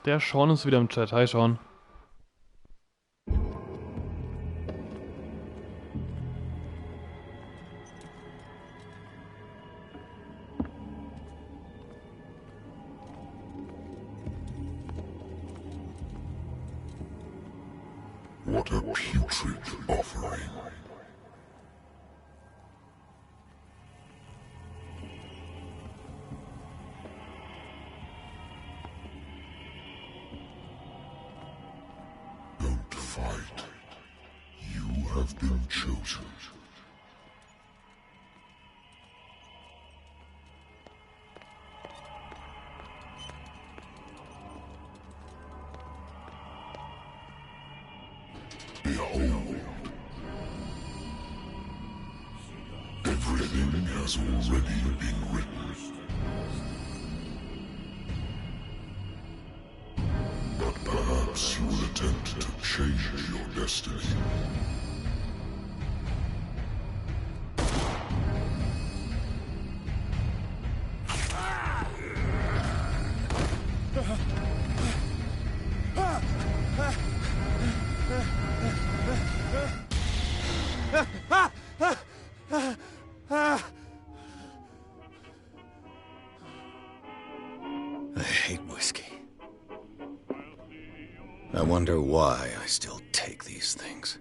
Der Sean ist wieder im Chat. Hi Sean. What a putrid offering. Don't fight. You have been chosen. Behold. Everything has already been written. But perhaps you will attempt to change your destiny. I hate whiskey. I wonder why I still take these things.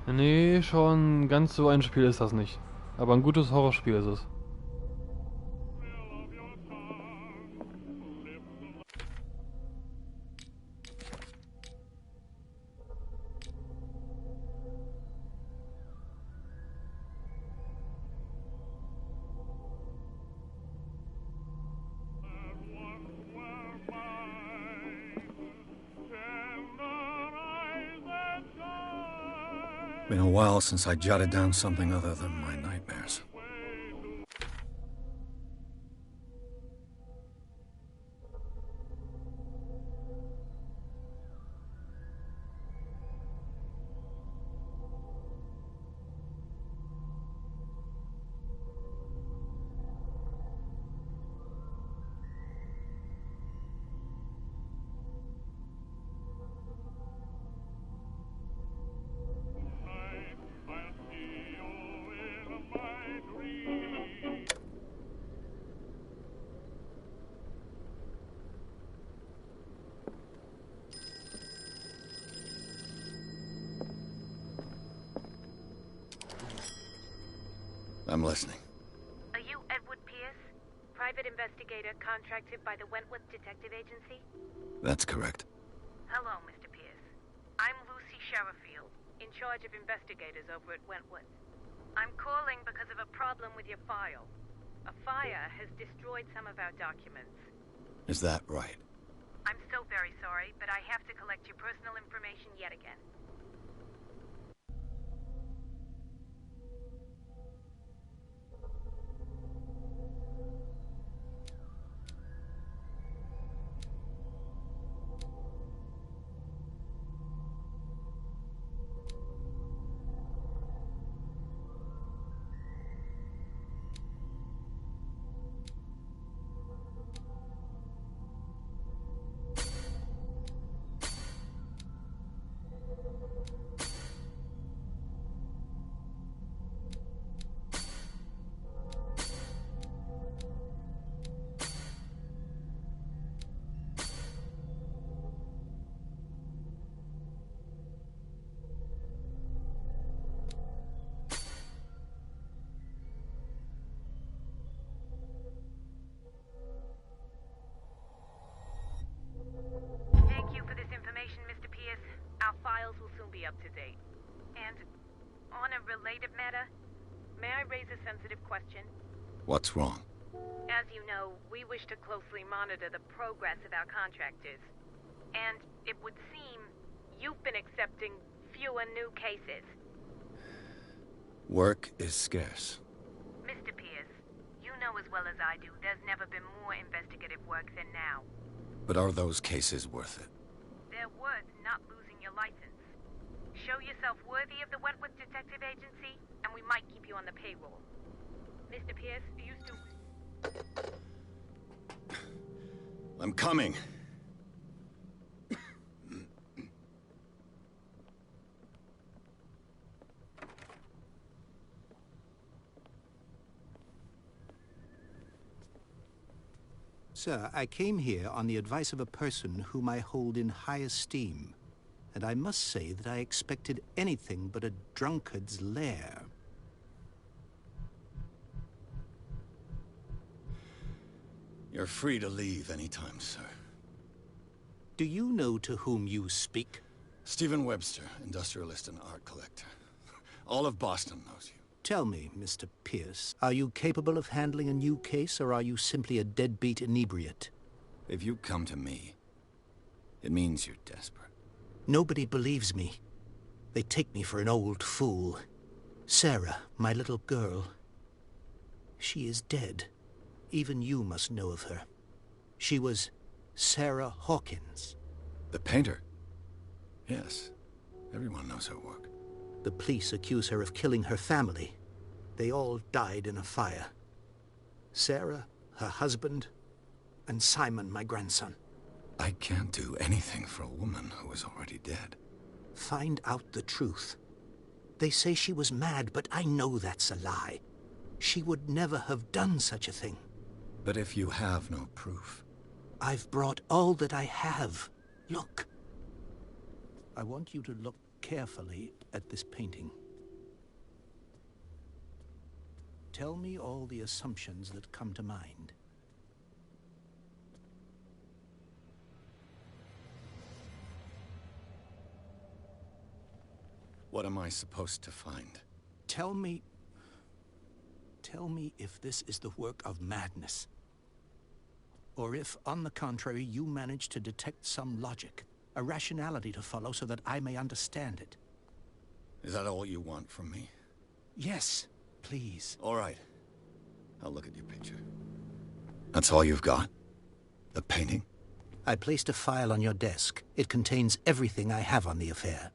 Nee, schon ganz so ein Spiel ist das nicht. Aber ein gutes Horrorspiel ist es. Been a while since I jotted down something other than my nightmares. I'm listening. Are you Edward Pierce? Private investigator contracted by the Wentworth Detective Agency? That's correct. Hello, Mr. Pierce. I'm Lucy Sherifield, in charge of investigators over at Wentworth. I'm calling because of a problem with your file. A fire has destroyed some of our documents. Is that right? I'm so very sorry, but I have to collect your personal information yet again. Up to date. And on a related matter, may I raise a sensitive question? What's wrong? As you know, we wish to closely monitor the progress of our contractors. And it would seem you've been accepting fewer new cases. Work is scarce. Mr. Pierce, you know as well as I do, there's never been more investigative work than now. But are those cases worth it? They're worth not losing your license. Show yourself worthy of the Wentworth Detective Agency, and we might keep you on the payroll. Mr. Pierce, you still... I'm coming. Sir, I came here on the advice of a person whom I hold in high esteem, and I must say that I expected anything but a drunkard's lair. You're free to leave anytime, sir. Do you know to whom you speak? Stephen Webster, industrialist and art collector. All of Boston knows you. Tell me, Mr. Pierce, are you capable of handling a new case, or are you simply a deadbeat inebriate? If you come to me, it means you're desperate. Nobody believes me. They take me for an old fool. Sarah, my little girl, she is dead. Even you must know of her. She was Sarah Hawkins. The painter? Yes. Everyone knows her work. The police accuse her of killing her family. They all died in a fire. Sarah, her husband, and Simon, my grandson. I can't do anything for a woman who is already dead. Find out the truth. They say she was mad, but I know that's a lie. She would never have done such a thing. But if you have no proof... I've brought all that I have. Look. I want you to look carefully at this painting. Tell me all the assumptions that come to mind. What am I supposed to find? Tell me if this is the work of madness. Or if, on the contrary, you manage to detect some logic, a rationality to follow so that I may understand it. Is that all you want from me? Yes, please. All right. I'll look at your picture. That's all you've got? The painting? I placed a file on your desk. It contains everything I have on the affair.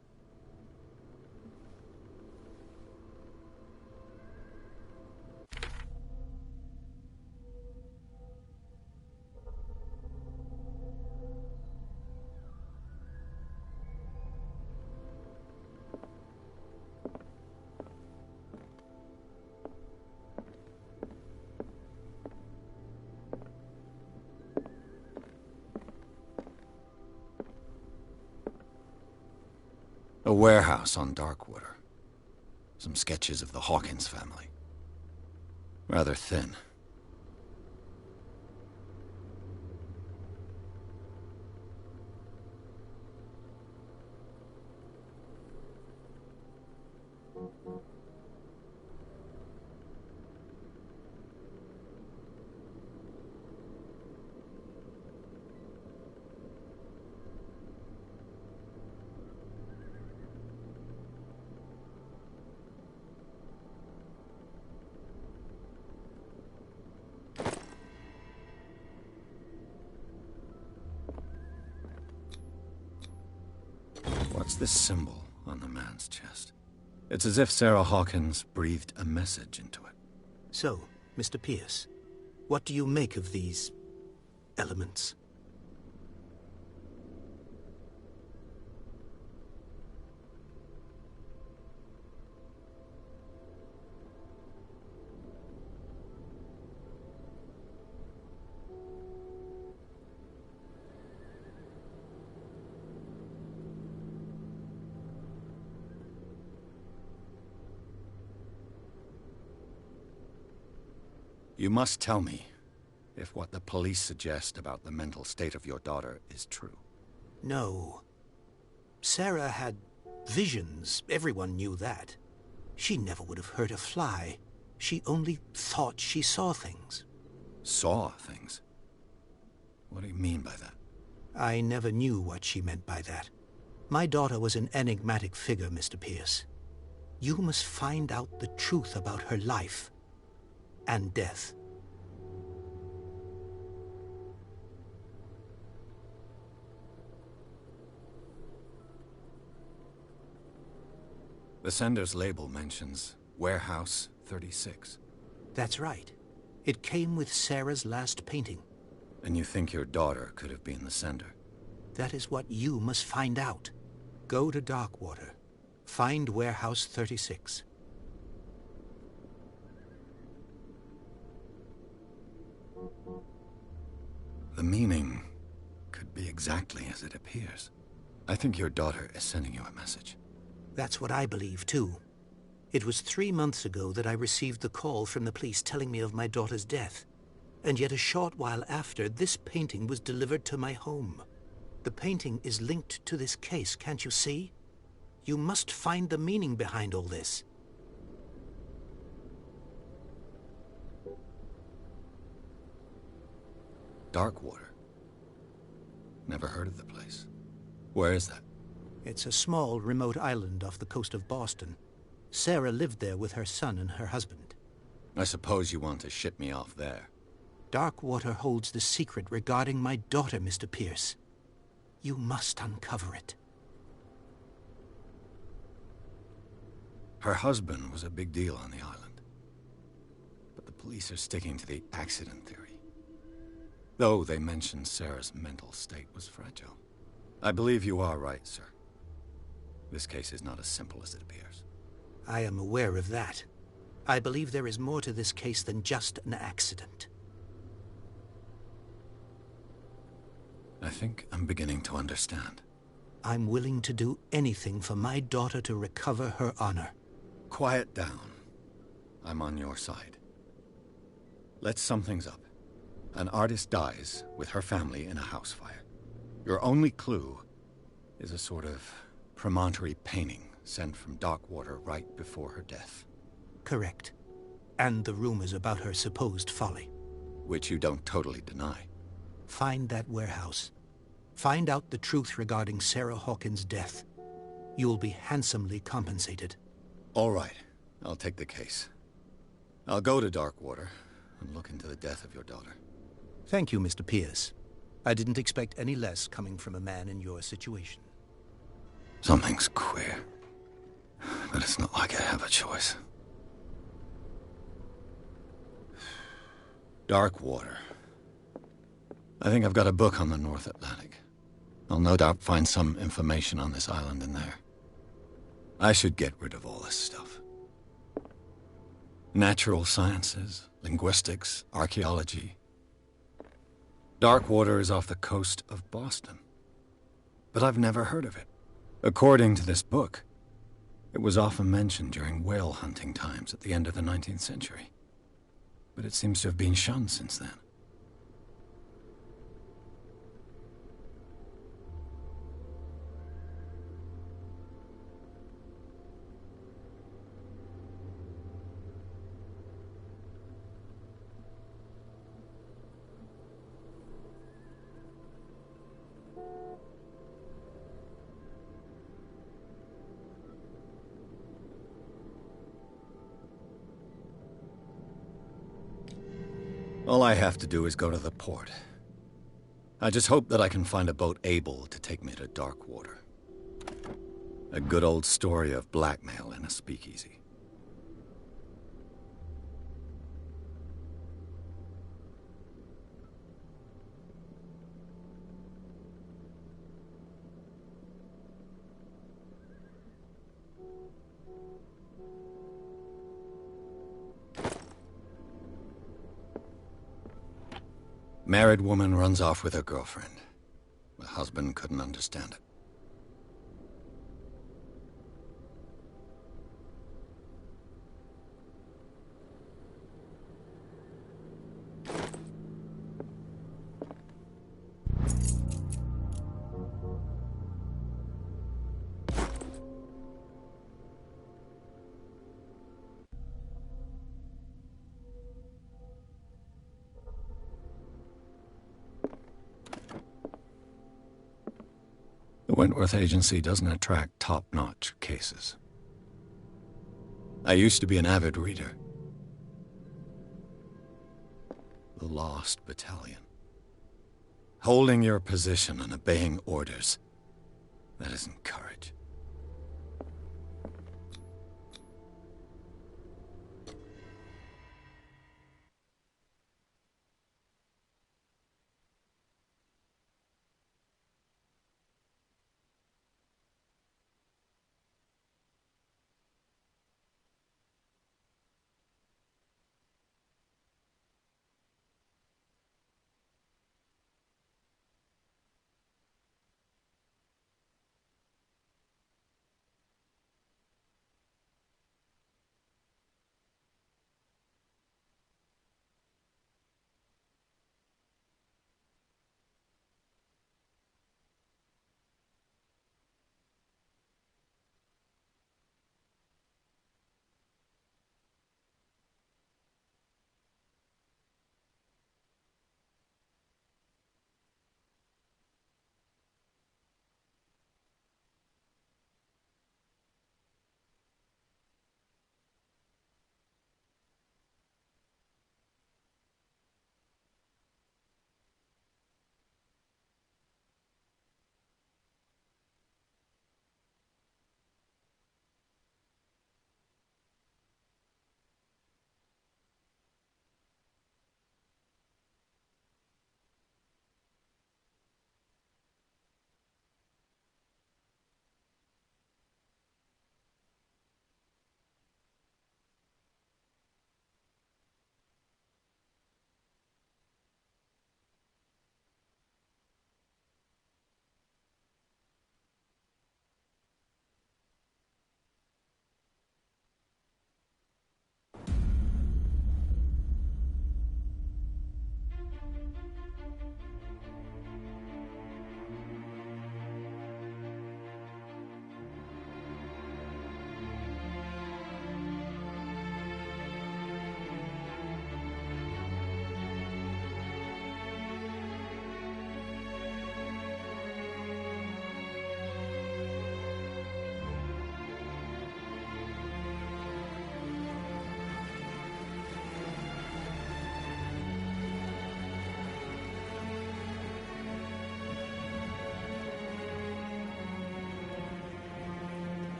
A warehouse on Darkwater. Some sketches of the Hawkins family. Rather thin. What's this symbol on the man's chest? It's as if Sarah Hawkins breathed a message into it. So, Mr. Pierce, what do you make of these elements? You must tell me if what the police suggest about the mental state of your daughter is true. No. Sarah had visions. Everyone knew that. She never would have hurt a fly. She only thought she saw things. Saw things? What do you mean by that? I never knew what she meant by that. My daughter was an enigmatic figure, Mr. Pierce. You must find out the truth about her life and death. The sender's label mentions Warehouse 36. That's right. It came with Sarah's last painting. And you think your daughter could have been the sender? That is what you must find out. Go to Darkwater. Find Warehouse 36. The meaning could be exactly as it appears. I think your daughter is sending you a message. That's what I believe, too. It was 3 months ago that I received the call from the police telling me of my daughter's death. And yet a short while after, this painting was delivered to my home. The painting is linked to this case, can't you see? You must find the meaning behind all this. Darkwater. Never heard of the place. Where is that? It's a small, remote island off the coast of Boston. Sarah lived there with her son and her husband. I suppose you want to ship me off there. Darkwater holds the secret regarding my daughter, Mr. Pierce. You must uncover it. Her husband was a big deal on the island. But the police are sticking to the accident theory. Though they mentioned Sarah's mental state was fragile. I believe you are right, sir. This case is not as simple as it appears. I am aware of that. I believe there is more to this case than just an accident. I think I'm beginning to understand. I'm willing to do anything for my daughter to recover her honor. Quiet down. I'm on your side. Let's sum things up. An artist dies with her family in a house fire. Your only clue is a sort of promontory painting sent from Darkwater right before her death. Correct. And the rumors about her supposed folly. Which you don't totally deny. Find that warehouse. Find out the truth regarding Sarah Hawkins' death. You'll be handsomely compensated. All right. I'll take the case. I'll go to Darkwater and look into the death of your daughter. Thank you, Mr. Pierce. I didn't expect any less coming from a man in your situation. Something's queer. But it's not like I have a choice. Darkwater. I think I've got a book on the North Atlantic. I'll no doubt find some information on this island in there. I should get rid of all this stuff. Natural sciences, linguistics, archaeology. Darkwater is off the coast of Boston. But I've never heard of it. According to this book, it was often mentioned during whale hunting times at the end of the 19th century. But it seems to have been shunned since then. All I have to do is go to the port. I just hope that I can find a boat able to take me to Darkwater. A good old story of blackmail in a speakeasy. Married woman runs off with her girlfriend. The husband couldn't understand it. The Wentworth Agency doesn't attract top-notch cases. I used to be an avid reader. The Lost Battalion. Holding your position and obeying orders. That isn't courage.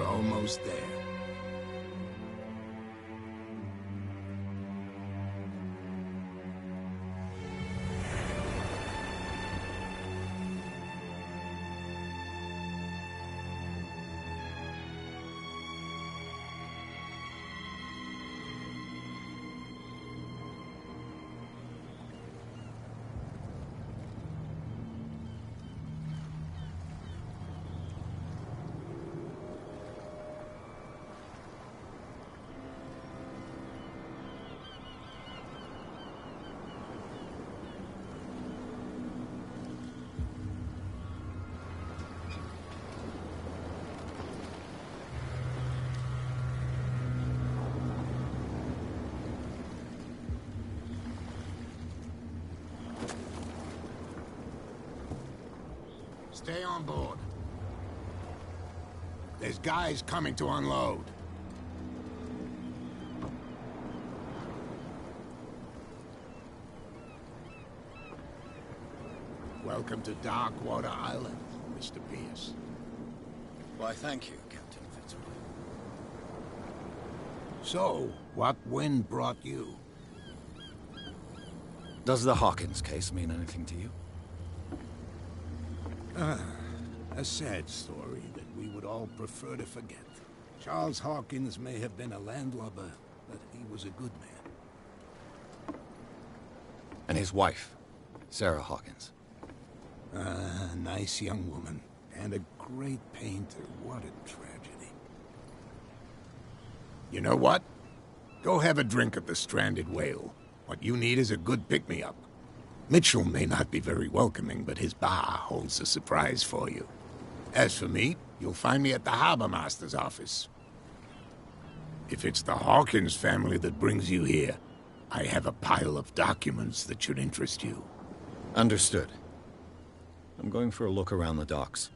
Almost there. Stay on board. There's guys coming to unload. Welcome to Darkwater Island, Mr. Pierce. Why, thank you, Captain Fitzroy. So, what wind brought you? Does the Hawkins case mean anything to you? A sad story that we would all prefer to forget. Charles Hawkins may have been a landlubber, but he was a good man. And his wife, Sarah Hawkins. Nice young woman. And a great painter. What a tragedy. You know what? Go have a drink at the Stranded Whale. What you need is a good pick-me-up. Mitchell may not be very welcoming, but his bar holds a surprise for you. As for me, you'll find me at the Harbor Master's office. If it's the Hawkins family that brings you here, I have a pile of documents that should interest you. Understood. I'm going for a look around the docks.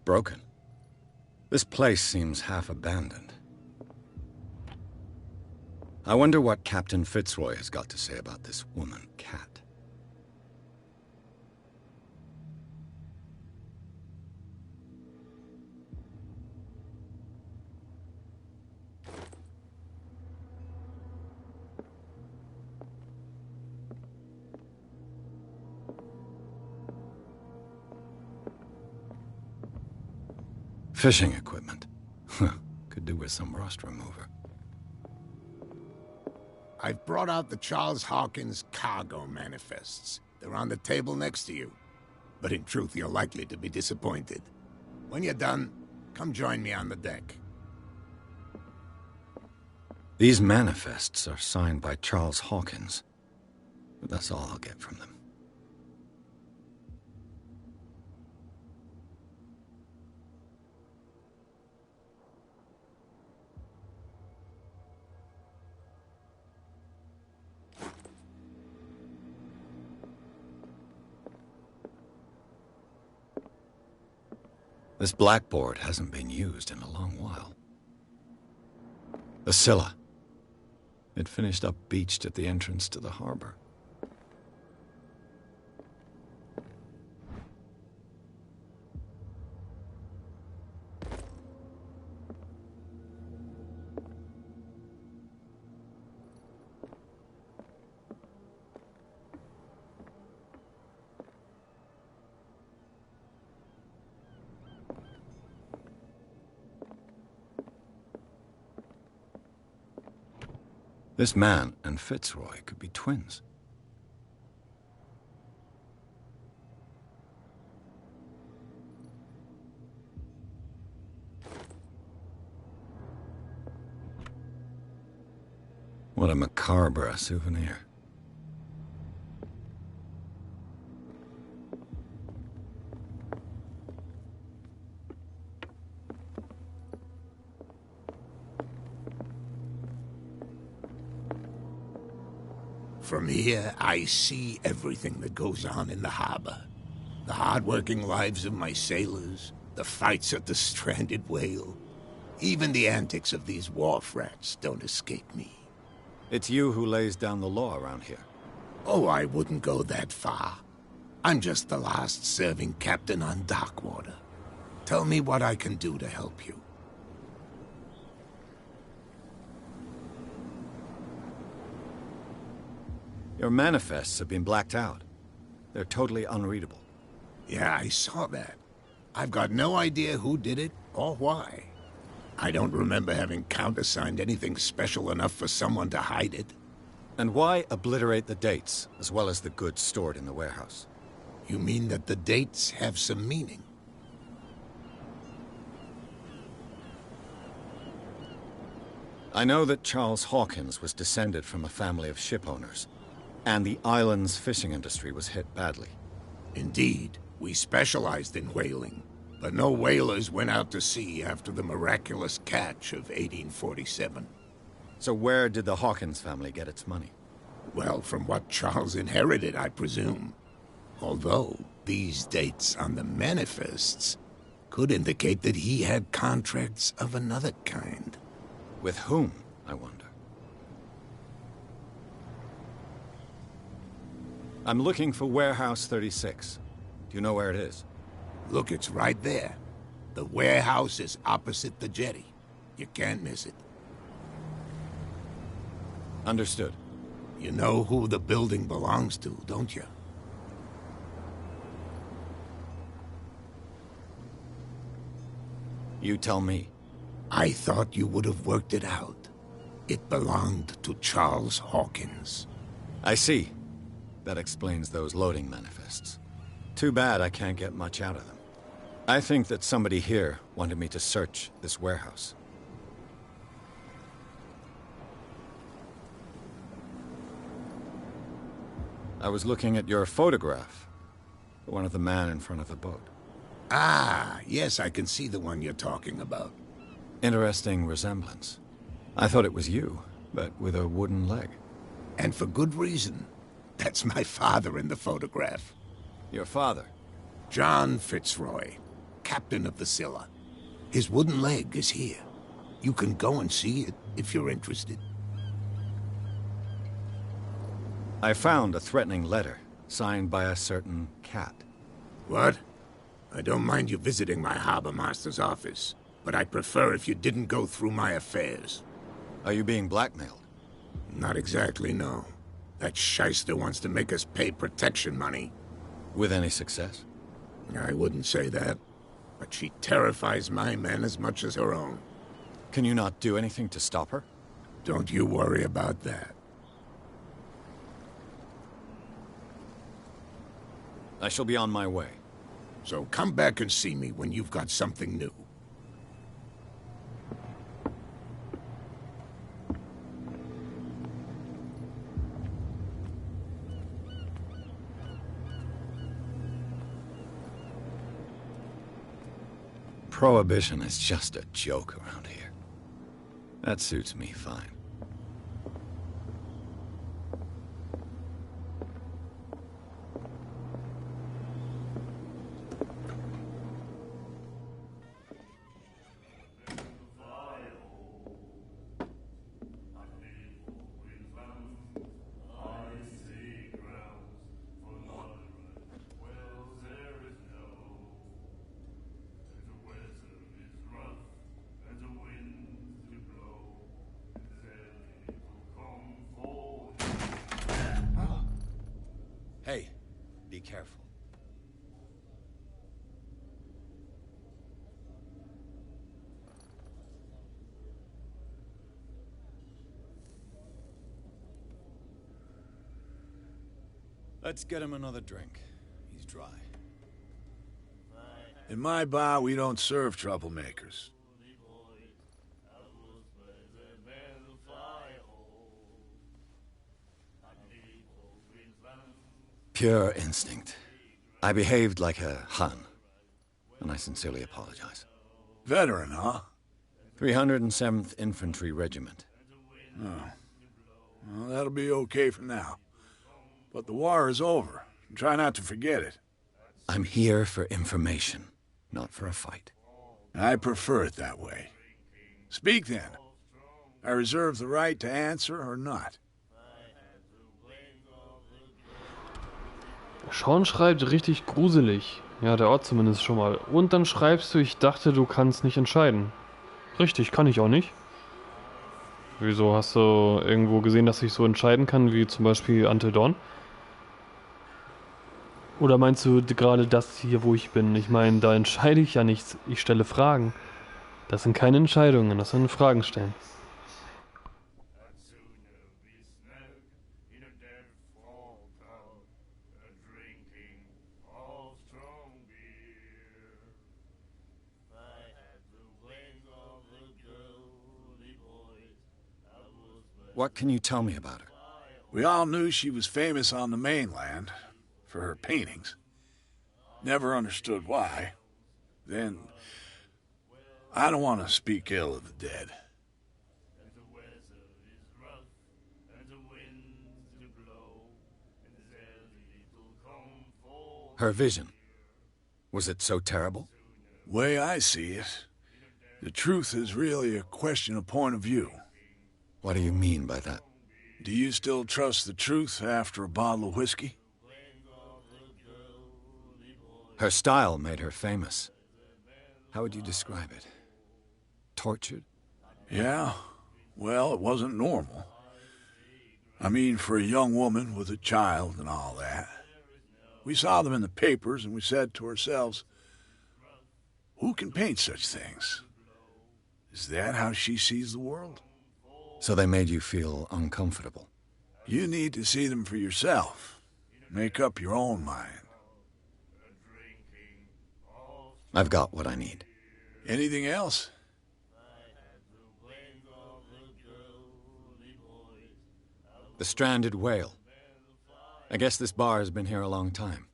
Broken. This place seems half abandoned. I wonder what Captain Fitzroy has got to say about this woman, Cat. Fishing equipment. Could do with some rust remover. I've brought out the Charles Hawkins cargo manifests. They're on the table next to you. But in truth, you're likely to be disappointed. When you're done, come join me on the deck. These manifests are signed by Charles Hawkins. But that's all I'll get from them. This blackboard hasn't been used in a long while. The Scylla. It finished up beached at the entrance to the harbor. This man and Fitzroy could be twins. What a macabre souvenir. From here, I see everything that goes on in the harbor. The hard-working lives of my sailors, the fights at the Stranded Whale. Even the antics of these wharf rats don't escape me. It's you who lays down the law around here. Oh, I wouldn't go that far. I'm just the last serving captain on Darkwater. Tell me what I can do to help you. Your manifests have been blacked out. They're totally unreadable. Yeah, I saw that. I've got no idea who did it or why. I don't remember having countersigned anything special enough for someone to hide it. And why obliterate the dates, as well as the goods stored in the warehouse? You mean that the dates have some meaning? I know that Charles Hawkins was descended from a family of ship owners, and the island's fishing industry was hit badly. Indeed, we specialized in whaling, but no whalers went out to sea after the miraculous catch of 1847. So where did the Hawkins family get its money? Well, from what Charles inherited, I presume. Although, these dates on the manifests could indicate that he had contracts of another kind. With whom, I wonder? I'm looking for Warehouse 36. Do you know where it is? Look, it's right there. The warehouse is opposite the jetty. You can't miss it. Understood. You know who the building belongs to, don't you? You tell me. I thought you would have worked it out. It belonged to Charles Hawkins. I see. That explains those loading manifests. Too bad I can't get much out of them. I think that somebody here wanted me to search this warehouse. I was looking at your photograph. The one of the man in front of the boat. Ah, yes, I can see the one you're talking about. Interesting resemblance. I thought it was you, but with a wooden leg. And for good reason. That's my father in the photograph. Your father? John Fitzroy, captain of the Scylla. His wooden leg is here. You can go and see it if you're interested. I found a threatening letter, signed by a certain cat. What? I don't mind you visiting my harbor master's office, but I'd prefer if you didn't go through my affairs. Are you being blackmailed? Not exactly, no. That shyster wants to make us pay protection money. With any success? I wouldn't say that, but she terrifies my men as much as her own. Can you not do anything to stop her? Don't you worry about that. I shall be on my way. So come back and see me when you've got something new. Prohibition is just a joke around here. That suits me fine. Hey, be careful. Let's get him another drink. He's dry. In my bar, we don't serve troublemakers. Pure instinct. I behaved like a Hun, and I sincerely apologize. Veteran, huh? 307th Infantry Regiment. Oh. Well, that'll be okay for now. But the war is over. Try not to forget it. I'm here for information, not for a fight. I prefer it that way. Speak then. I reserve the right to answer or not. Sean schreibt richtig gruselig. Ja, der Ort zumindest schon mal. Und dann schreibst du, ich dachte, du kannst nicht entscheiden. Richtig, kann ich auch nicht. Wieso, hast du irgendwo gesehen, dass ich so entscheiden kann, wie zum Beispiel Until Dawn? Oder meinst du gerade das hier, wo ich bin? Ich meine, da entscheide ich ja nichts. Ich stelle Fragen. Das sind keine Entscheidungen, das sind Fragen stellen. What can you tell me about her? We all knew she was famous on the mainland for her paintings. Never understood why. Then, I don't want to speak ill of the dead. Her vision. Was it so terrible? Way I see it, the truth is really a question of point of view. What do you mean by that? Do you still trust the truth after a bottle of whiskey? Her style made her famous. How would you describe it? Tortured? Yeah, well, it wasn't normal. I mean, for a young woman with a child and all that. We saw them in the papers and we said to ourselves, who can paint such things? Is that how she sees the world? So they made you feel uncomfortable? You need to see them for yourself. Make up your own mind. I've got what I need. Anything else? The Stranded Whale. I guess this bar has been here a long time.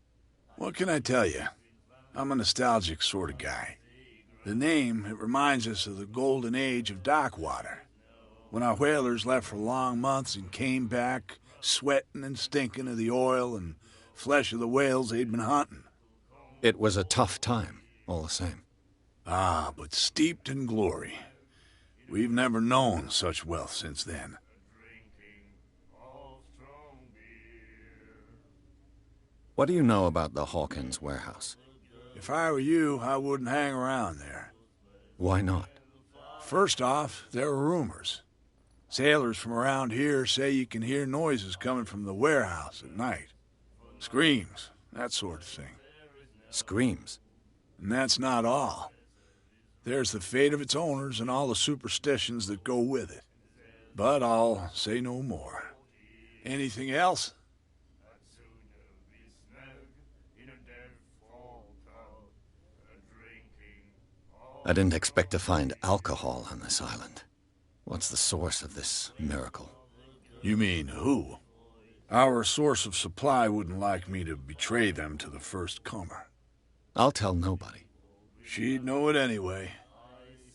What can I tell you? I'm a nostalgic sort of guy. The name, it reminds us of the golden age of dock water. When our whalers left for long months and came back sweating and stinking of the oil and flesh of the whales they'd been hunting. It was a tough time, all the same. Ah, but steeped in glory. We've never known such wealth since then. What do you know about the Hawkins warehouse? If I were you, I wouldn't hang around there. Why not? First off, there are rumors. Sailors from around here say you can hear noises coming from the warehouse at night. Screams, that sort of thing. Screams? And that's not all. There's the fate of its owners and all the superstitions that go with it. But I'll say no more. Anything else? I didn't expect to find alcohol on this island. What's the source of this miracle? You mean who? Our source of supply wouldn't like me to betray them to the first comer. I'll tell nobody. She'd know it anyway.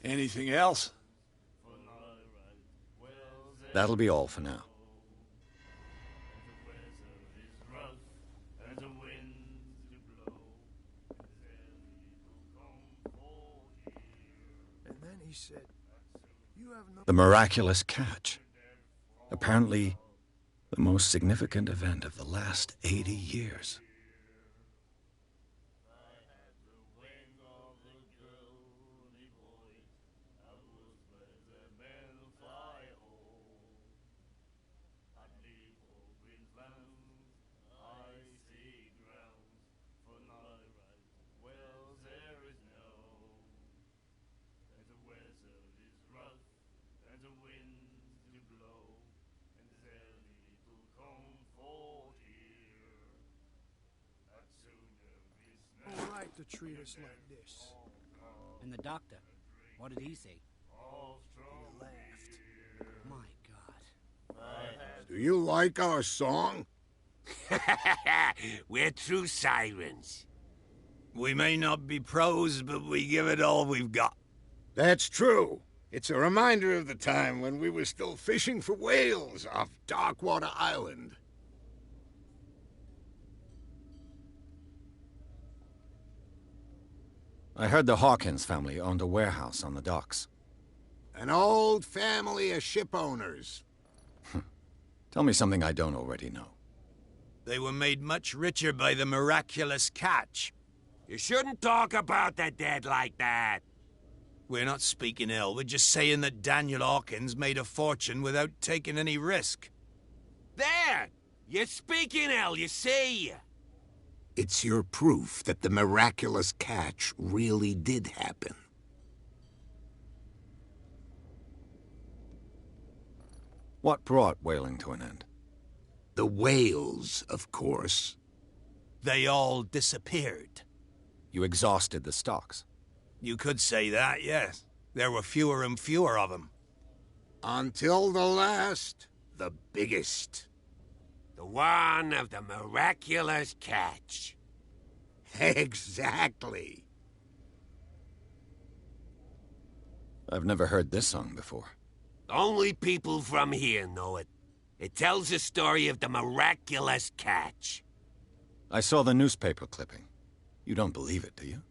Anything else? That'll be all for now. The miraculous catch. Apparently, the most significant event of the last 80 years. To treat us like this. And the doctor, what did he say? He laughed. My God. Do you like our song? We're true sirens. We may not be pros, but we give it all we've got. That's true. It's a reminder of the time when we were still fishing for whales off Darkwater Island. I heard the Hawkins family owned a warehouse on the docks. An old family of ship owners. Tell me something I don't already know. They were made much richer by the miraculous catch. You shouldn't talk about the dead like that. We're not speaking ill, we're just saying that Daniel Hawkins made a fortune without taking any risk. There! You're speaking ill, you see. It's your proof that the miraculous catch really did happen. What brought whaling to an end? The whales, of course. They all disappeared. You exhausted the stocks. You could say that, yes. There were fewer and fewer of them. Until the last, the biggest. The one of the miraculous catch. Exactly. I've never heard this song before. Only people from here know it. It tells the story of the miraculous catch. I saw the newspaper clipping. You don't believe it, do you?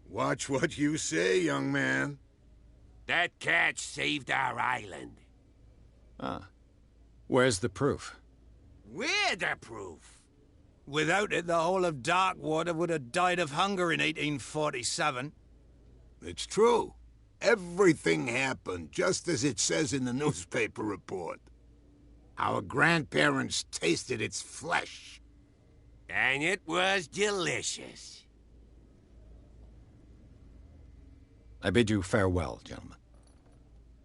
Watch what you say, young man. That catch saved our island. Ah. Where's the proof? We're the proof. Without it, the whole of Darkwater would have died of hunger in 1847. It's true. Everything happened just as it says in the newspaper report. Our grandparents tasted its flesh. And it was delicious. I bid you farewell, gentlemen.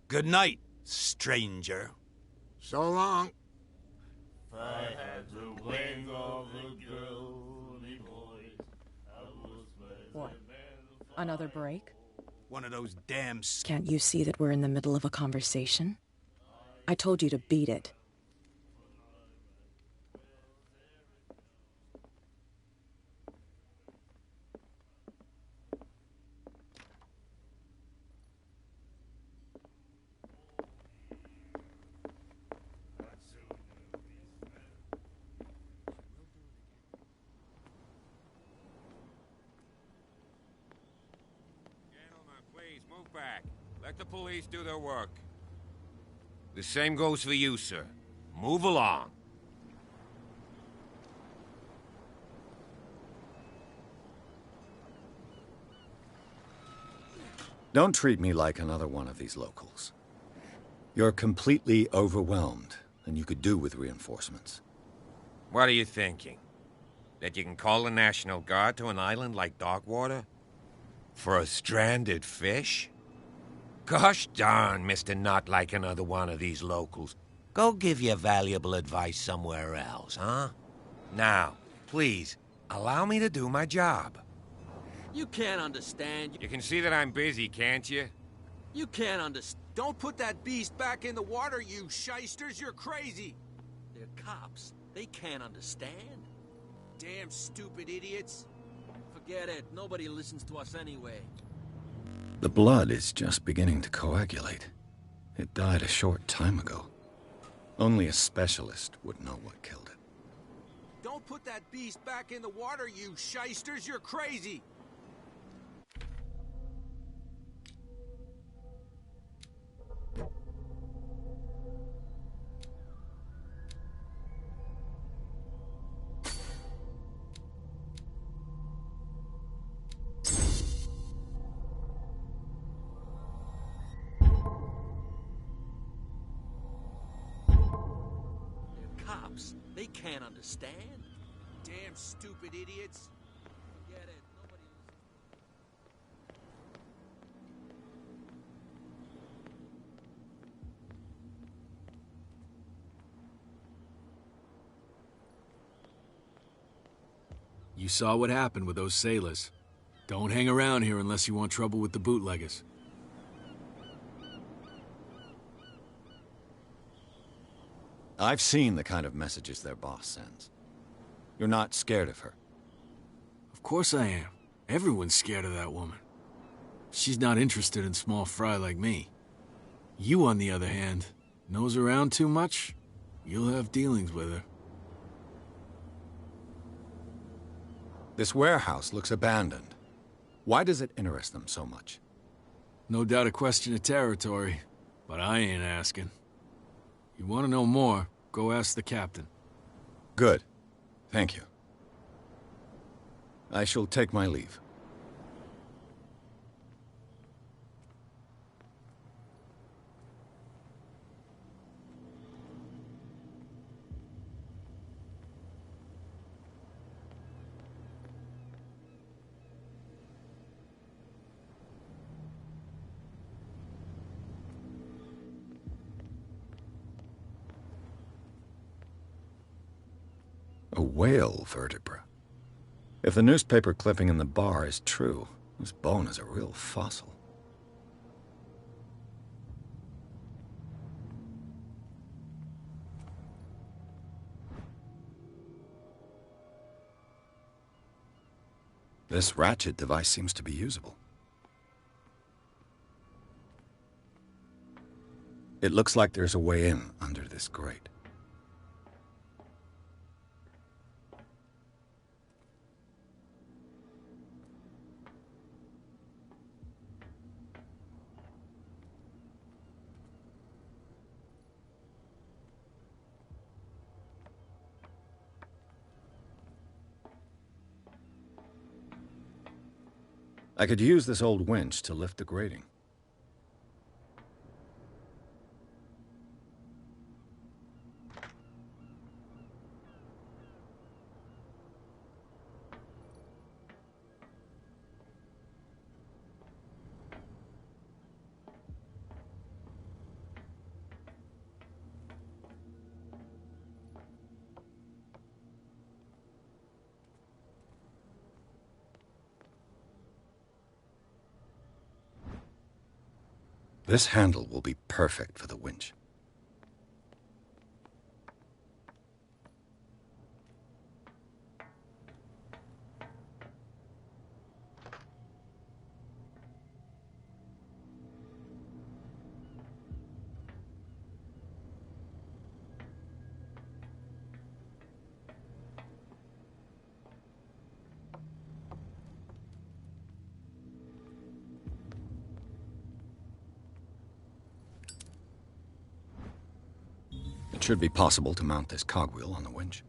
Good night, stranger. So long. If I had the wings of the girly voice, I would What? Another break? One of those damn... Can't you see that we're in the middle of a conversation? I told you to beat it. Move back. Let the police do their work. The same goes for you, sir. Move along. Don't treat me like another one of these locals. You're completely overwhelmed, and you could do with reinforcements. What are you thinking? That you can call the National Guard to an island like Darkwater? For a stranded fish? Gosh darn, Mr. Not like another one of these locals. Go give your valuable advice somewhere else, huh? Now, please, allow me to do my job. You can't understand. You can see that I'm busy, can't you? You can't understand. Don't put that beast back in the water, you shysters. You're crazy. They're cops. They can't understand. Damn stupid idiots. Forget it. Nobody listens to us anyway. The blood is just beginning to coagulate. It died a short time ago. Only a specialist would know what killed it. Don't put that beast back in the water, you shysters. You're crazy. They can't understand. Damn stupid idiots. Forget it. Nobody You saw what happened with those sailors. Don't hang around here unless you want trouble with the bootleggers. I've seen the kind of messages their boss sends. You're not scared of her. Of course I am. Everyone's scared of that woman. She's not interested in small fry like me. You, on the other hand, nose around too much, you'll have dealings with her. This warehouse looks abandoned. Why does it interest them so much? No doubt a question of territory, but I ain't asking. You want to know more, go ask the captain. Good. Thank you. I shall take my leave. A whale vertebra. If the newspaper clipping in the bar is true, this bone is a real fossil. This ratchet device seems to be usable. It looks like there's a way in under this grate. I could use this old winch to lift the grating. This handle will be perfect for the winch. It should be possible to mount this cogwheel on the winch.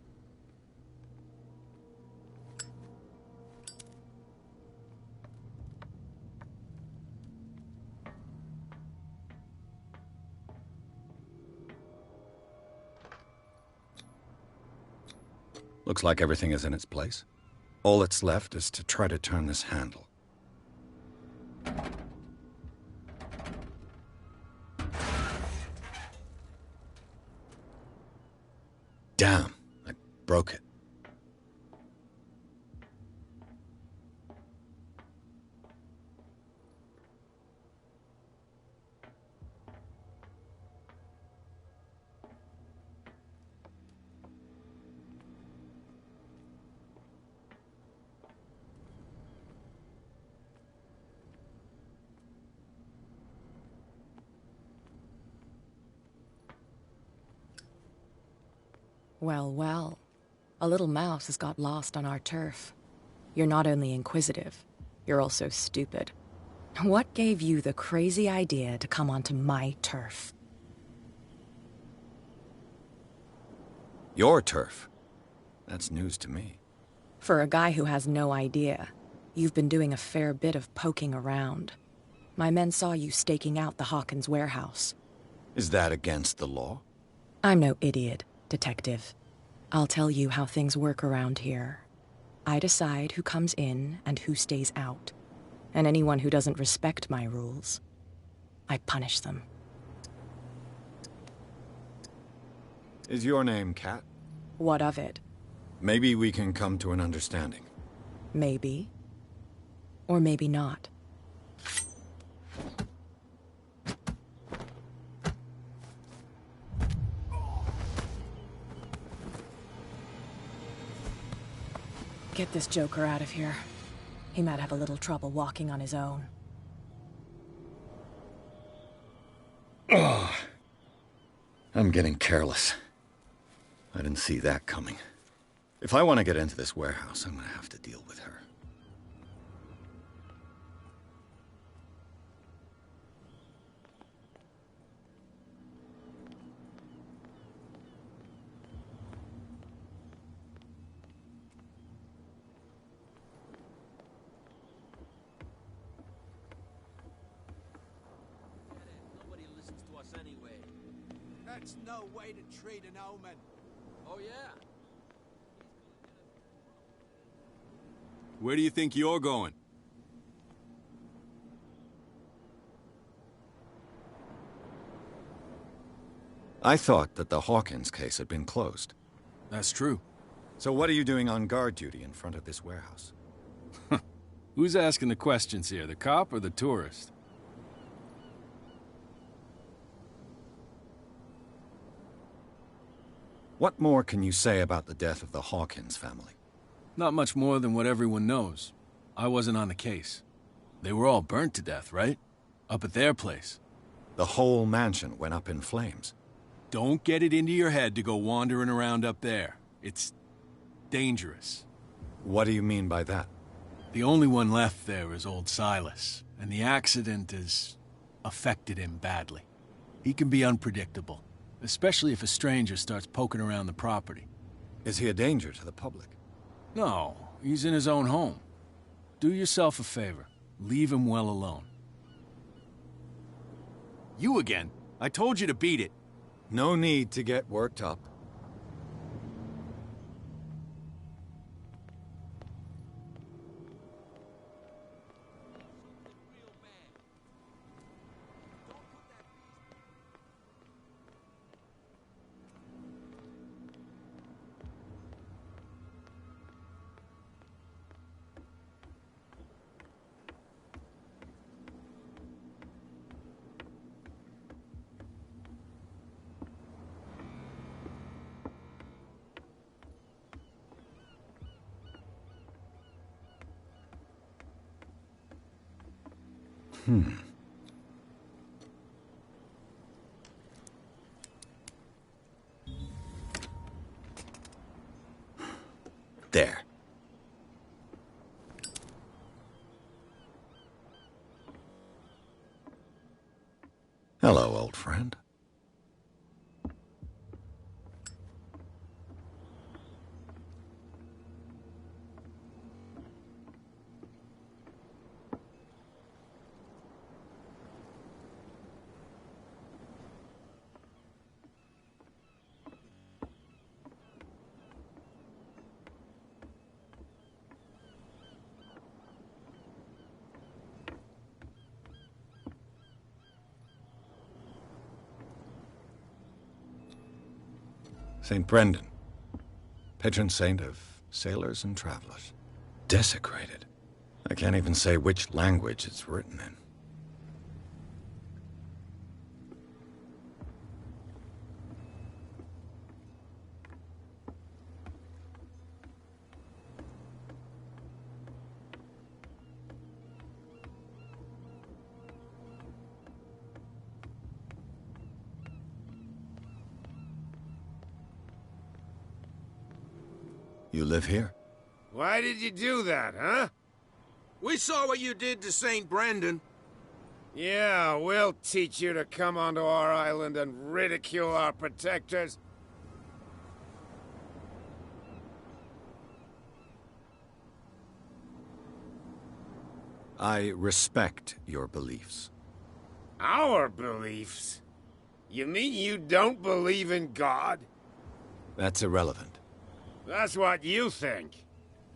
Looks like everything is in its place. All that's left is to try to turn this handle. Damn, I broke it. Well, well. A little mouse has got lost on our turf. You're not only inquisitive, you're also stupid. What gave you the crazy idea to come onto my turf? Your turf? That's news to me. For a guy who has no idea, you've been doing a fair bit of poking around. My men saw you staking out the Hawkins warehouse. Is that against the law? I'm no idiot, Detective. I'll tell you how things work around here. I decide who comes in and who stays out. And anyone who doesn't respect my rules, I punish them. Is your name Kat? What of it? Maybe we can come to an understanding. Maybe. Or maybe not. Get this joker out of here. He might have a little trouble walking on his own. Oh, I'm getting careless. I didn't see that coming. If I want to get into this warehouse, I'm going to have to deal with her. That's no way to treat an omen. Oh, yeah? Where do you think you're going? I thought that the Hawkins case had been closed. That's true. So what are you doing on guard duty in front of this warehouse? Who's asking the questions here, the cop or the tourist? What more can you say about the death of the Hawkins family? Not much more than what everyone knows. I wasn't on the case. They were all burnt to death, right? Up at their place. The whole mansion went up in flames. Don't get it into your head to go wandering around up there. It's dangerous. What do you mean by that? The only one left there is old Silas, and the accident has affected him badly. He can be unpredictable, especially if a stranger starts poking around the property. Is he a danger to the public? No, he's in his own home. Do yourself a favor. Leave him well alone. You again. I told you to beat it. No need to get worked up. There. Hello, old friend. St. Brendan, patron saint of sailors and travelers. Desecrated. I can't even say which language it's written in. You live here? Why did you do that, huh? We saw what you did to St. Brendan. Yeah, we'll teach you to come onto our island and ridicule our protectors. I respect your beliefs. Our beliefs? You mean you don't believe in God? That's irrelevant. That's what you think.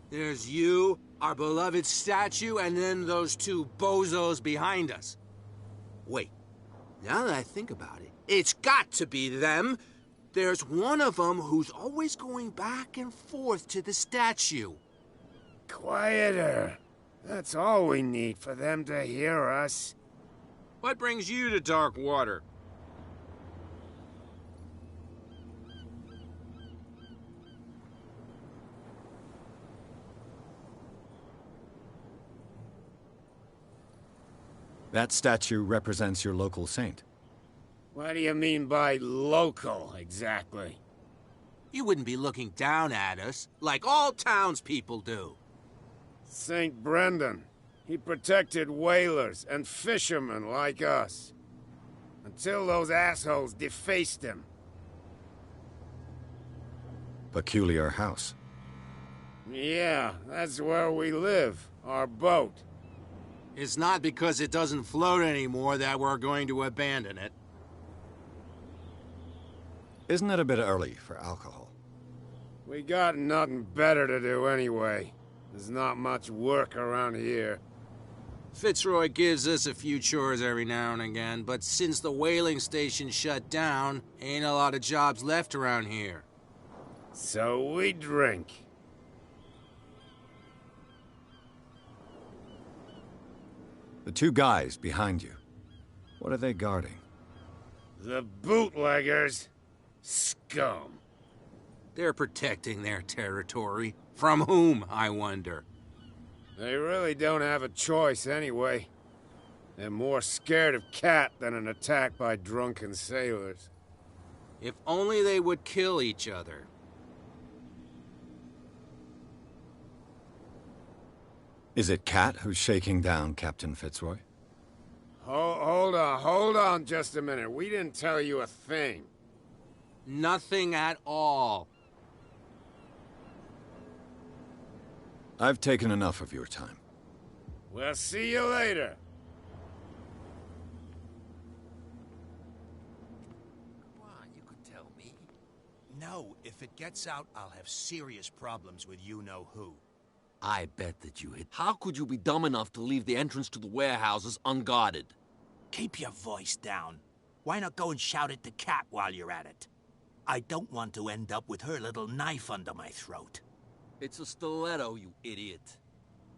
There's you, our beloved statue, and then those two bozos behind us. Wait, now that I think about it, it's got to be them. There's one of them who's always going back and forth to the statue. Quieter. That's all we need for them to hear us. What brings you to Dark Water? That statue represents your local saint. What do you mean by local, exactly? You wouldn't be looking down at us, like all townspeople do. St. Brendan. He protected whalers and fishermen like us. Until those assholes defaced him. Peculiar house. Yeah, that's where we live. Our boat. It's not because it doesn't float anymore that we're going to abandon it. Isn't it a bit early for alcohol? We got nothing better to do anyway. There's not much work around here. Fitzroy gives us a few chores every now and again, but since the whaling station shut down, ain't a lot of jobs left around here. So we drink. The two guys behind you, what are they guarding? The bootleggers. Scum. They're protecting their territory. From whom, I wonder? They really don't have a choice anyway. They're more scared of Cat than an attack by drunken sailors. If only they would kill each other. Is it Cat who's shaking down Captain Fitzroy? Hold on just a minute. We didn't tell you a thing. Nothing at all. I've taken enough of your time. We'll see you later. Come on, you could tell me. No, if it gets out, I'll have serious problems with you-know-who. I bet that you hit. How could you be dumb enough to leave the entrance to the warehouses unguarded? Keep your voice down. Why not go and shout at the cat while you're at it? I don't want to end up with her little knife under my throat. It's a stiletto, you idiot.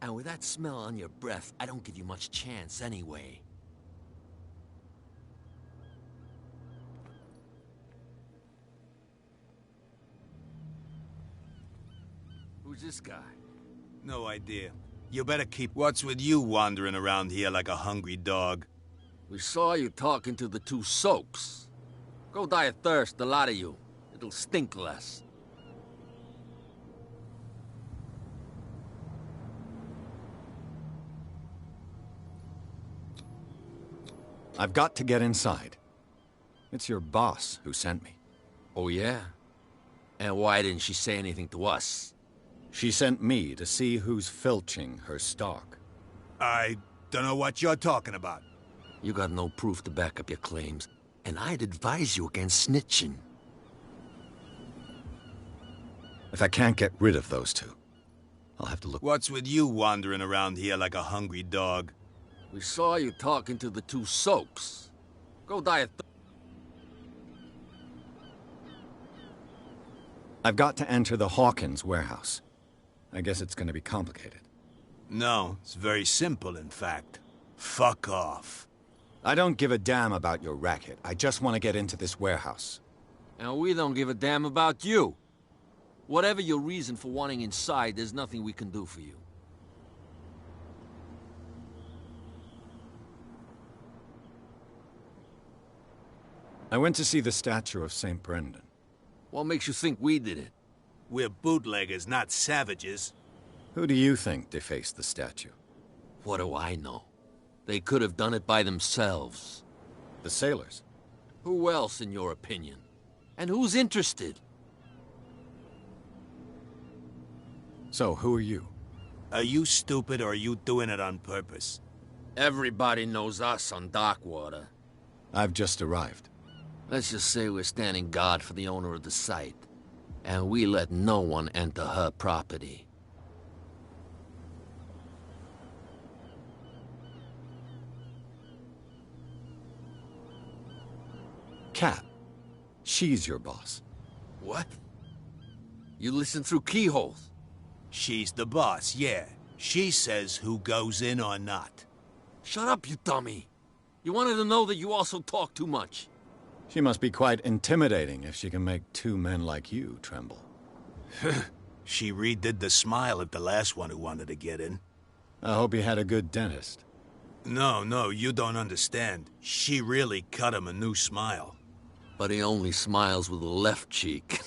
And with that smell on your breath, I don't give you much chance anyway. Who's this guy? No idea. You better keep what's with you wandering around here like a hungry dog. We saw you talking to the two soaks. Go die of thirst, the lot of you. It'll stink less. I've got to get inside. It's your boss who sent me. Oh, yeah? And why didn't she say anything to us? She sent me to see who's filching her stock. I don't know what you're talking about. You got no proof to back up your claims, and I'd advise you against snitching. If I can't get rid of those two, I'll have to look... What's with you wandering around here like a hungry dog? We saw you talking to the two soaks. Go die of... I've got to enter the Hawkins warehouse. I guess it's going to be complicated. No, it's very simple, in fact. Fuck off. I don't give a damn about your racket. I just want to get into this warehouse. And we don't give a damn about you. Whatever your reason for wanting inside, there's nothing we can do for you. I went to see the statue of St. Brendan. What makes you think we did it? We're bootleggers, not savages. Who do you think defaced the statue? What do I know? They could have done it by themselves. The sailors? Who else, in your opinion? And who's interested? So, who are you? Are you stupid or are you doing it on purpose? Everybody knows us on Darkwater. I've just arrived. Let's just say we're standing guard for the owner of the site. And we let no one enter her property. Cat. She's your boss. What? You listen through keyholes? She's the boss, yeah. She says who goes in or not. Shut up, you dummy. You wanted to know that you also talk too much. She must be quite intimidating if she can make two men like you tremble. She redid the smile of the last one who wanted to get in. I hope he had a good dentist. No, you don't understand. She really cut him a new smile. But he only smiles with the left cheek.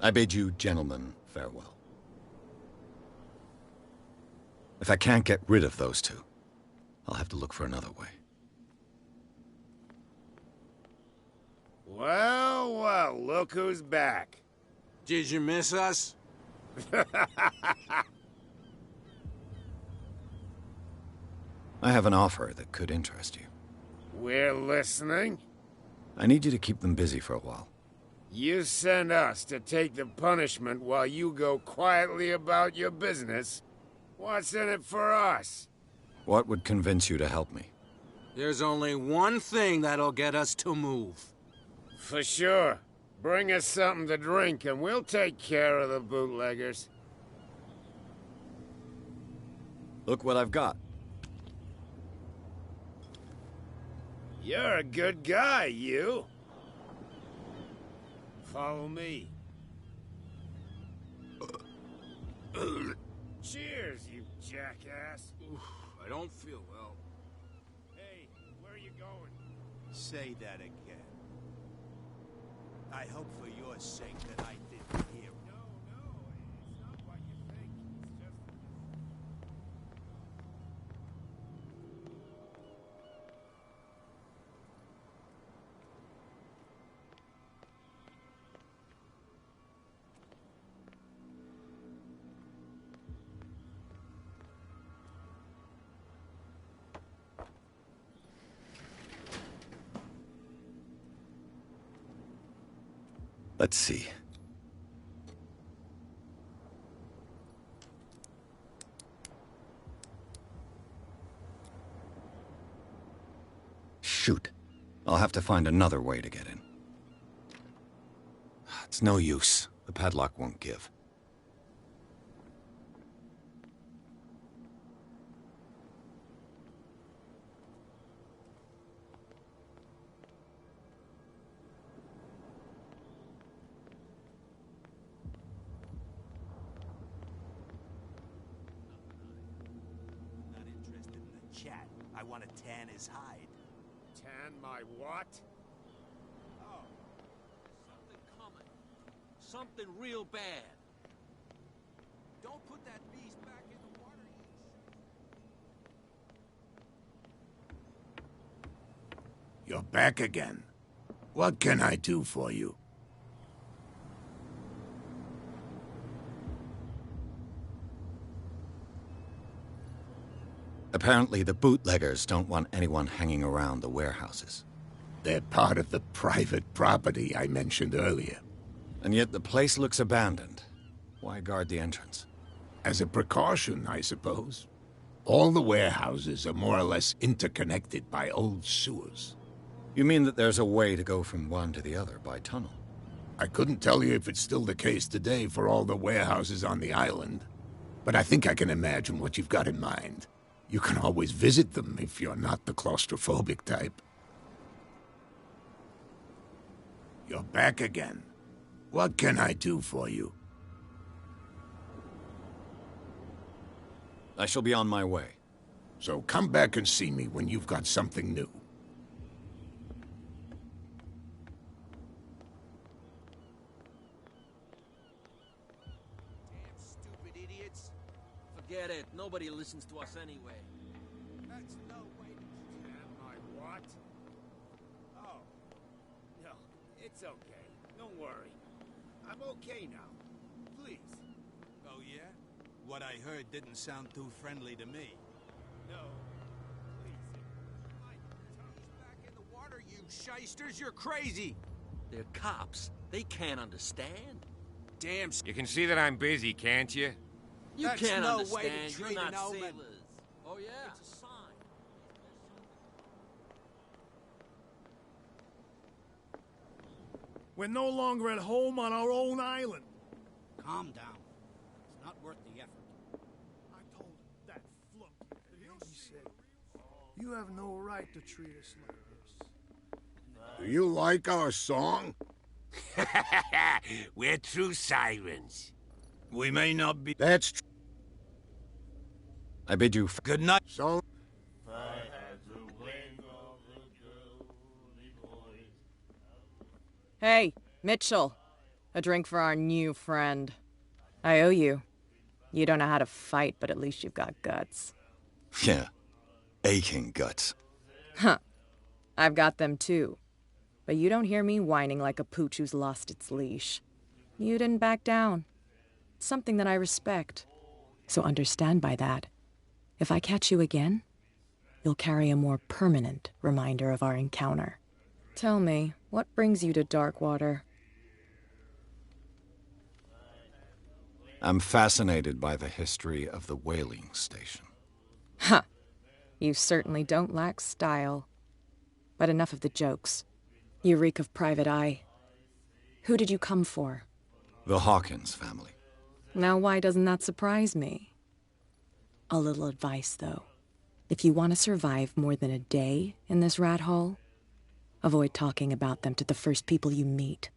I bid you gentlemen farewell. If I can't get rid of those two, I'll have to look for another way. Well, look who's back. Did you miss us? I have an offer that could interest you. We're listening. I need you to keep them busy for a while. You send us to take the punishment while you go quietly about your business. What's in it for us? What would convince you to help me? There's only one thing that'll get us to move. For sure. Bring us something to drink and we'll take care of the bootleggers. Look what I've got. You're a good guy, you. Follow me. Cheers, you jackass. I don't feel well. Hey, where are you going? Say that again. I hope for your sake that I didn't hear. No, it's not what you think. It's just... Let's see. Shoot. I'll have to find another way to get in. It's no use. The padlock won't give. Chat. I want to tan his hide. Tan my what? Oh. Something coming. Something real bad. Don't put that beast back in the water, you... You're back again. What can I do for you? Apparently, the bootleggers don't want anyone hanging around the warehouses. They're part of the private property I mentioned earlier. And yet the place looks abandoned. Why guard the entrance? As a precaution, I suppose. All the warehouses are more or less interconnected by old sewers. You mean that there's a way to go from one to the other by tunnel? I couldn't tell you if it's still the case today for all the warehouses on the island, but I think I can imagine what you've got in mind. You can always visit them if you're not the claustrophobic type. You're back again. What can I do for you? I shall be on my way. So come back and see me when you've got something new. Damn stupid idiots. Forget it. Nobody listens to us anyway. That's no way to... Tan my what? Oh. No, it's okay. Don't worry. I'm okay now. Please. Oh, yeah? What I heard didn't sound too friendly to me. No. Please. My tongue's back in the water, you shysters. You're crazy. They're cops. They can't understand. Damn... You can see that I'm busy, can't you? You That's can't no understand. way to You're treat not an old man. sailors. Oh, yeah. It's a sign. We're no longer at home on our own island. Calm down. It's not worth the effort. I told him, that flunky. He said, you have no right to treat us like this. Do you like our song? We're true sirens. We may not be... That's true. I bid you good night. So... Hey, Mitchell. A drink for our new friend. I owe you. You don't know how to fight, but at least you've got guts. Yeah. Aching guts. Huh. I've got them too. But you don't hear me whining like a pooch who's lost its leash. You didn't back down. It's something that I respect. So understand by that. If I catch you again, you'll carry a more permanent reminder of our encounter. Tell me, what brings you to Darkwater? I'm fascinated by the history of the whaling station. Ha! You certainly don't lack style. But enough of the jokes. You reek of private eye. Who did you come for? The Hawkins family. Now why doesn't that surprise me? A little advice, though. If you want to survive more than a day in this rat hole, avoid talking about them to the first people you meet.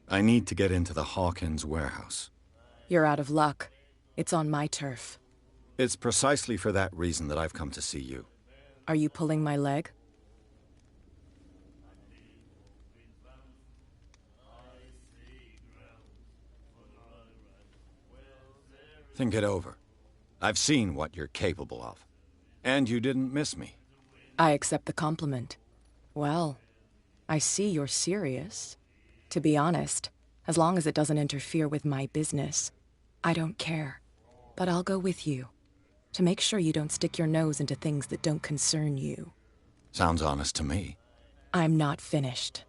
I need to get into the Hawkins warehouse. You're out of luck. It's on my turf. It's precisely for that reason that I've come to see you. Are you pulling my leg? Think it over. I've seen what you're capable of. And you didn't miss me. I accept the compliment. Well, I see you're serious. To be honest, as long as it doesn't interfere with my business, I don't care. But I'll go with you, to make sure you don't stick your nose into things that don't concern you. Sounds honest to me. I'm not finished.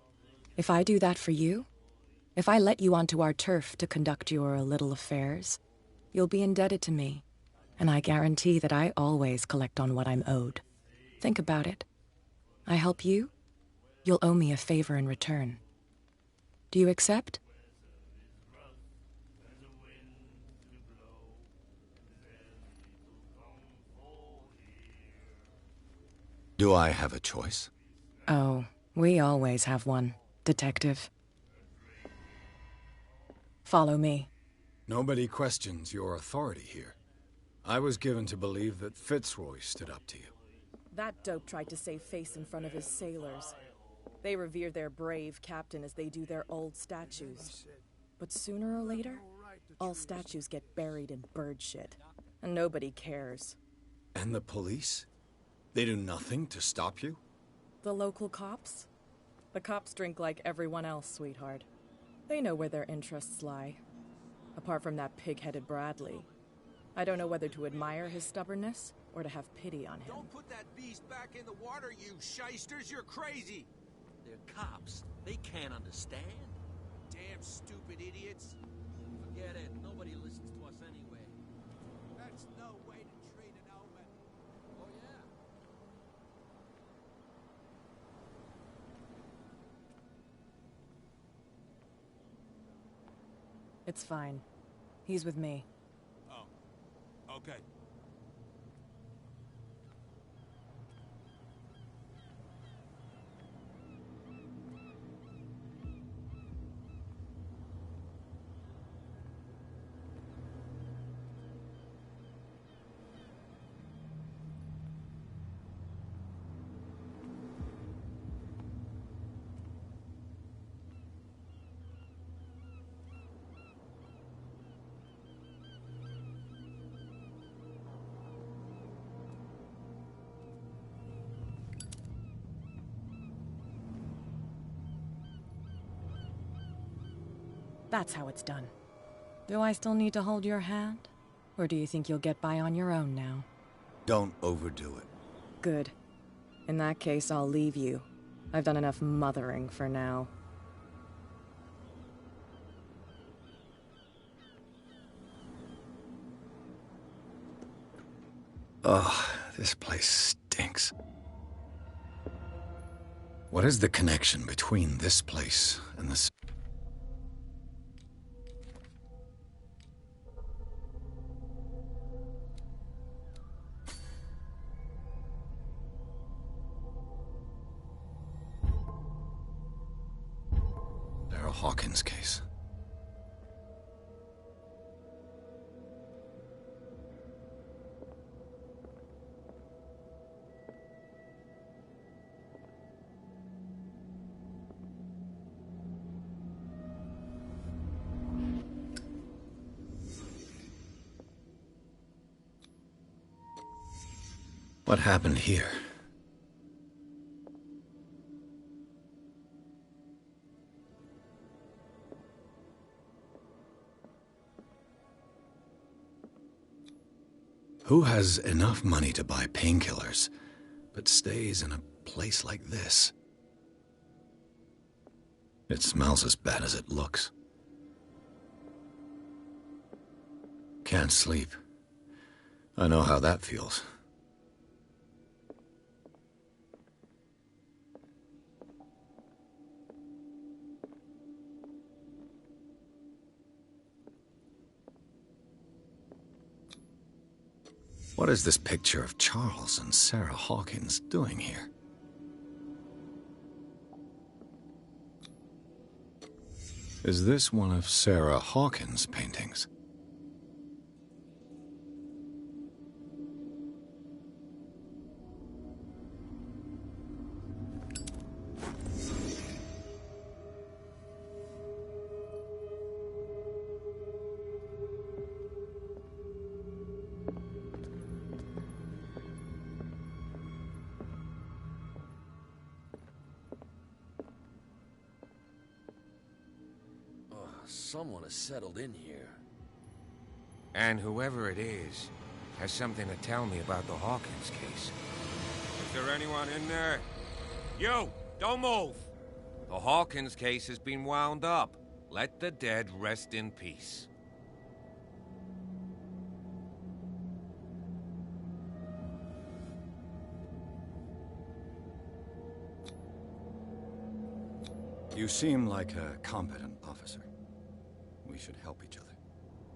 If I do that for you, if I let you onto our turf to conduct your little affairs, you'll be indebted to me, and I guarantee that I always collect on what I'm owed. Think about it. I help you, you'll owe me a favor in return. Do you accept? Do I have a choice? Oh, we always have one, Detective. Follow me. Nobody questions your authority here. I was given to believe that Fitzroy stood up to you. That dope tried to save face in front of his sailors. They revere their brave captain as they do their old statues. But sooner or later, all statues get buried in bird shit, and nobody cares. And the police? They do nothing to stop you? The local cops? The cops drink like everyone else, sweetheart. They know where their interests lie. Apart from that pig-headed Bradley, I don't know whether to admire his stubbornness or to have pity on him. Don't put that beast back in the water, you shysters! You're crazy! They're cops. They can't understand. Damn stupid idiots! Forget it. Nobody listens to us anyway. That's no way to treat an omen. Oh, yeah. It's fine. He's with me. Oh. Okay. That's how it's done. Do I still need to hold your hand? Or do you think you'll get by on your own now? Don't overdo it. Good. In that case, I'll leave you. I've done enough mothering for now. Ugh, this place stinks. What is the connection between this place and this? Hawkins case. What happened here? Who has enough money to buy painkillers, but stays in a place like this? It smells as bad as it looks. Can't sleep. I know how that feels. What is this picture of Charles and Sarah Hawkins doing here? Is this one of Sarah Hawkins' paintings? Someone has settled in here. And whoever it is has something to tell me about the Hawkins case. Is there anyone in there? You! Don't move! The Hawkins case has been wound up. Let the dead rest in peace. You seem like a competent officer. We should help each other.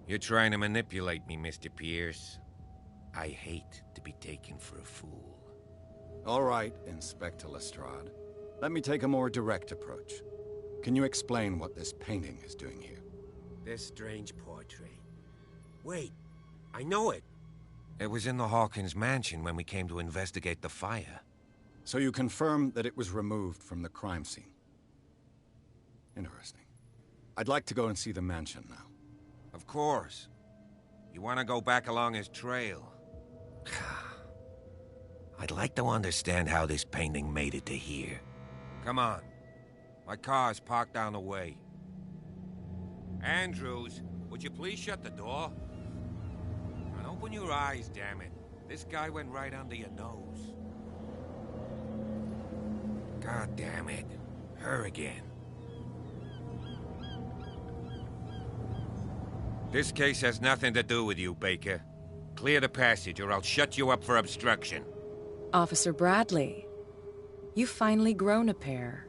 You're trying to manipulate me, Mr. Pierce. I hate to be taken for a fool. All right, Inspector Lestrade. Let me take a more direct approach. Can you explain what this painting is doing here? This strange portrait. Wait, I know it. It was in the Hawkins mansion when we came to investigate the fire. So you confirm that it was removed from the crime scene? Interesting. I'd like to go and see the mansion now. Of course. You want to go back along his trail? I'd like to understand how this painting made it to here. Come on. My car's parked down the way. Andrews, would you please shut the door? And open your eyes, damn it. This guy went right under your nose. God damn it. Her again. This case has nothing to do with you, Baker. Clear the passage, or I'll shut you up for obstruction. Officer Bradley, you've finally grown a pair.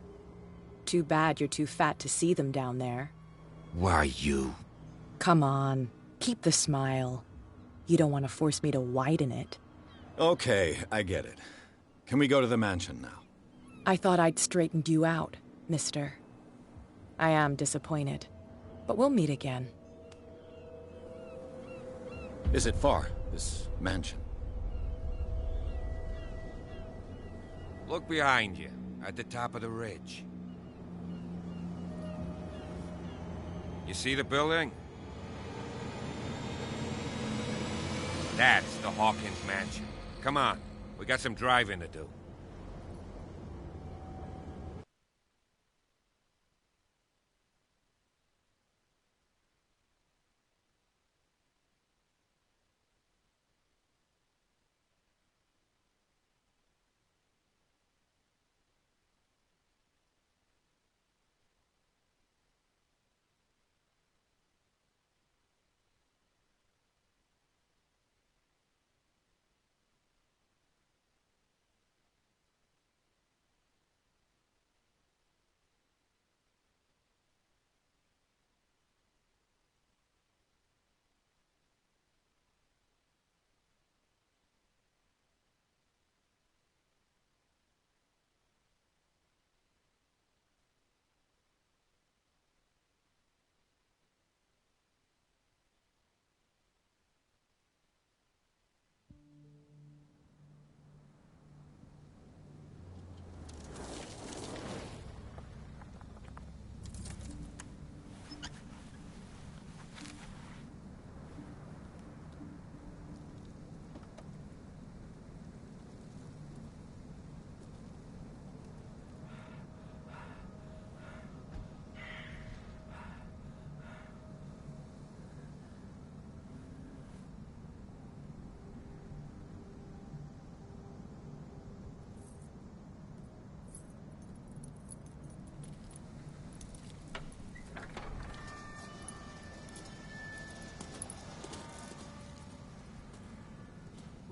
Too bad you're too fat to see them down there. Why, you... Come on, keep the smile. You don't want to force me to widen it. Okay, I get it. Can we go to the mansion now? I thought I'd straightened you out, mister. I am disappointed, but we'll meet again. Is it far, this mansion? Look behind you, at the top of the ridge. You see the building? That's the Hawkins mansion. Come on, we got some driving to do.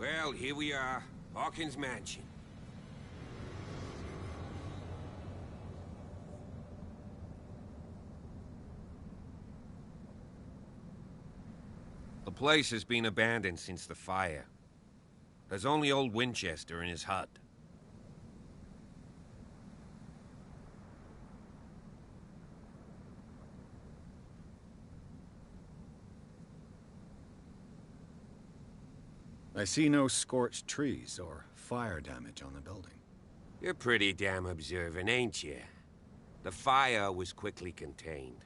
Well, here we are. Hawkins Mansion. The place has been abandoned since the fire. There's only old Winchester in his hut. I see no scorched trees or fire damage on the building. You're pretty damn observant, ain't you? The fire was quickly contained.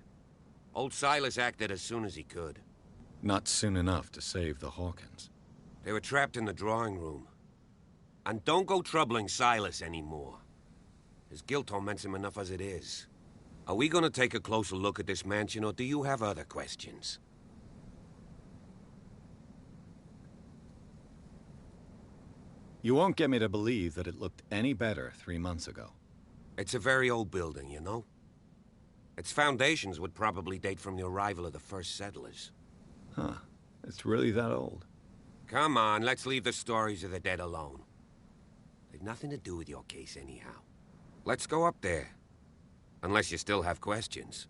Old Silas acted as soon as he could. Not soon enough to save the Hawkins. They were trapped in the drawing room. And don't go troubling Silas anymore. His guilt torments him enough as it is. Are we gonna take a closer look at this mansion, or do you have other questions? You won't get me to believe that it looked any better 3 months ago. It's a very old building, you know? Its foundations would probably date from the arrival of the first settlers. Huh. It's really that old. Come on, let's leave the stories of the dead alone. They've nothing to do with your case anyhow. Let's go up there. Unless you still have questions.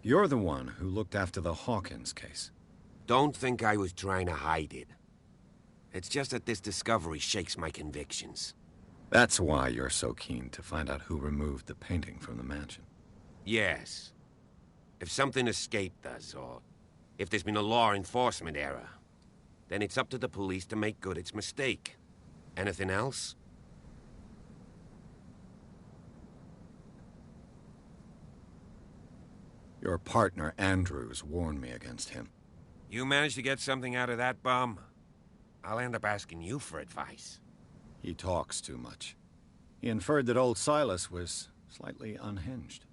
You're the one who looked after the Hawkins case. Don't think I was trying to hide it. It's just that this discovery shakes my convictions. That's why you're so keen to find out who removed the painting from the mansion. Yes. If something escaped us, or if there's been a law enforcement error, then it's up to the police to make good its mistake. Anything else? Your partner, Andrews, warned me against him. You managed to get something out of that bum? I'll end up asking you for advice. He talks too much. He inferred that old Silas was slightly unhinged.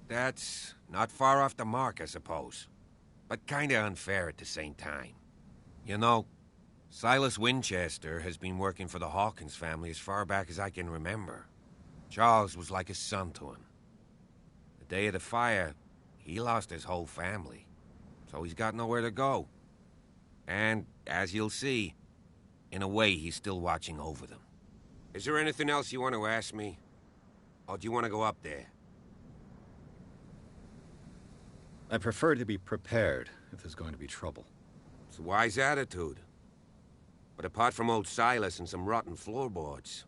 That's not far off the mark, I suppose. But kinda unfair at the same time. You know, Silas Winchester has been working for the Hawkins family as far back as I can remember. Charles was like a son to him. The day of the fire, he lost his whole family. So he's got nowhere to go. And, as you'll see, in a way, he's still watching over them. Is there anything else you want to ask me? Or do you want to go up there? I prefer to be prepared if there's going to be trouble. It's a wise attitude. But apart from old Silas and some rotten floorboards,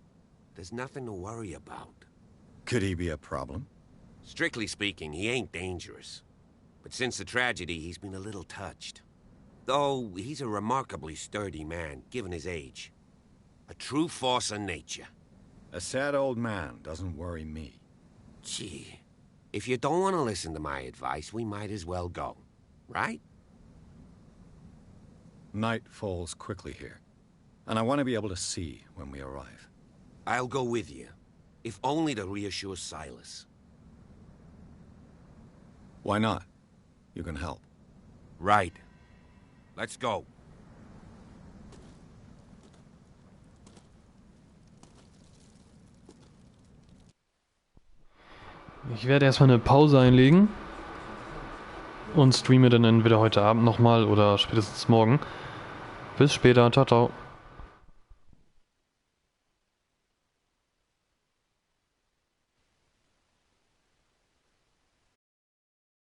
there's nothing to worry about. Could he be a problem? Strictly speaking, he ain't dangerous. But since the tragedy, he's been a little touched. Though he's a remarkably sturdy man, given his age. A true force of nature. A sad old man doesn't worry me. Gee, if you don't want to listen to my advice, we might as well go. Right? Night falls quickly here, and I want to be able to see when we arrive. I'll go with you, if only to reassure Silas. Why not? You can help. Right. Let's go. Ich werde erstmal eine Pause einlegen und streame dann entweder heute Abend nochmal oder spätestens morgen. Bis später. Ciao, ciao.